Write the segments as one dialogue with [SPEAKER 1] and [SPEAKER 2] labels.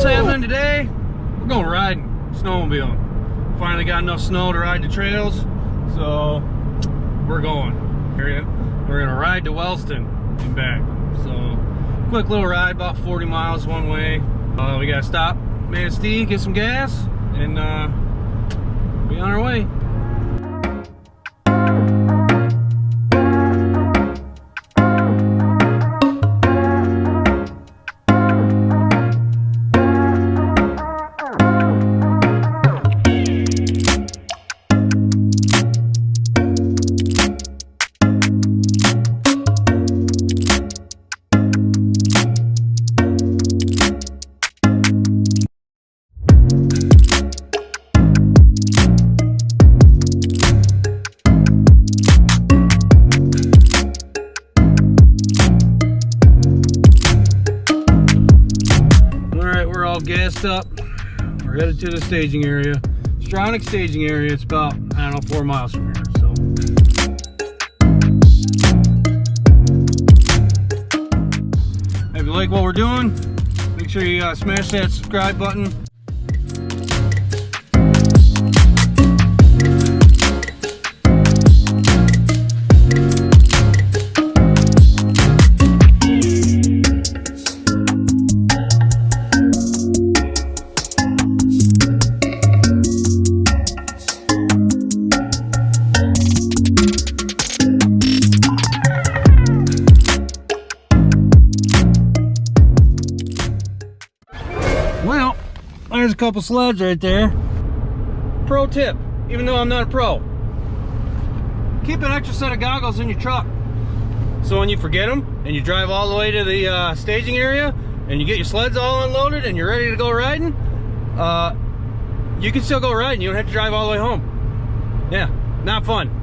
[SPEAKER 1] what's happening today? We're going riding, snowmobiling. Finally got enough snow to ride the trails, so we're going. We're gonna ride to Wellston and back. So quick little ride, about 40 miles one way. We gotta stop Manistee, get some gas, and be on our way. Gassed up, we're headed to the staging area, Stronach staging area. It's about, I don't know, 4 miles from here. So if you like what we're doing, make sure you smash that subscribe button. Well, there's a couple sleds right there. Pro tip, even though I'm not a pro, keep an extra set of goggles in your truck. So when you forget them and you drive all the way to the staging area and you get your sleds all unloaded and you're ready to go riding, you can still go riding. You don't have to drive all the way home. Yeah, not fun.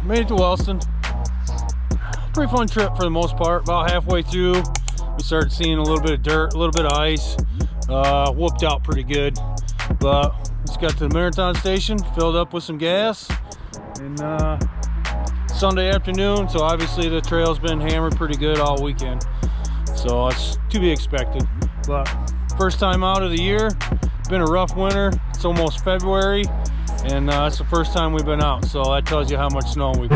[SPEAKER 1] Made it to Wellston. Pretty fun trip for the most part. About halfway through, we started seeing a little bit of dirt, a little bit of ice. Whooped out pretty good. But just got to the marathon station, filled up with some gas, and Sunday afternoon. So obviously the trail's been hammered pretty good all weekend. So it's to be expected. But first time out of the year. Been a rough winter. It's almost February. And it's the first time we've been out, so that tells you how much snow we've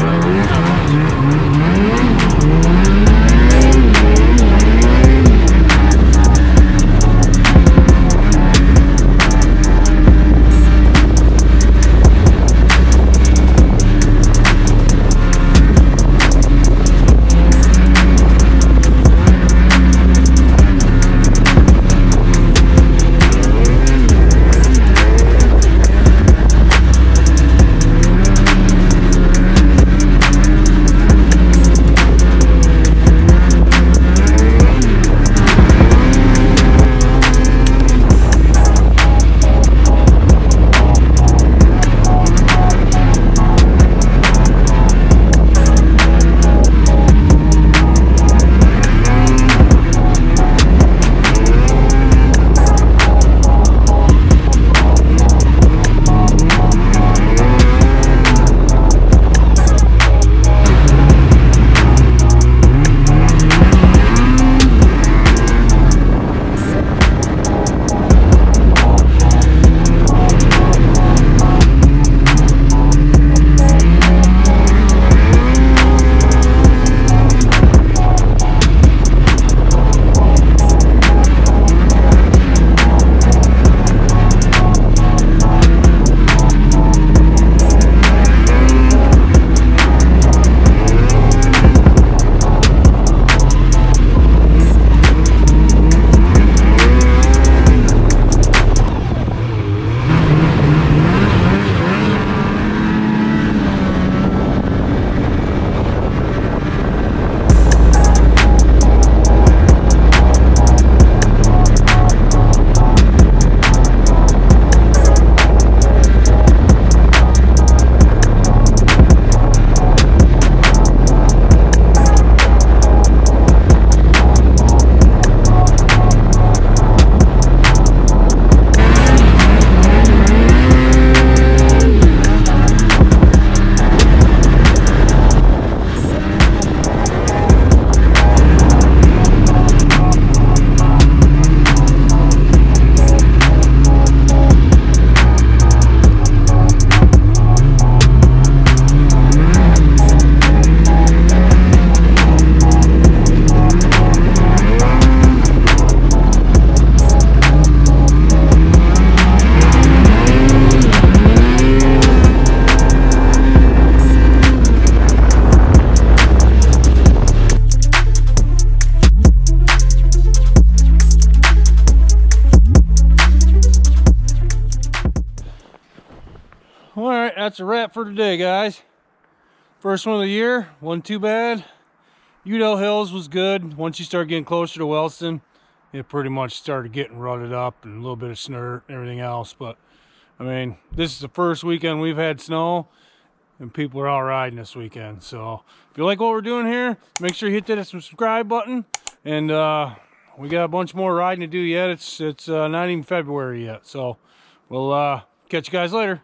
[SPEAKER 1] All right, that's a wrap for today, guys. First one of the year, wasn't too bad. Udall Hills was good. Once you start getting closer to Wellston, it pretty much started getting rutted up and a little bit of snort and everything else. But I mean, this is the first weekend we've had snow, and people are out riding this weekend. So if you like what we're doing here, make sure you hit that subscribe button. And we got a bunch more riding to do yet. It's not even February yet. So we'll catch you guys later.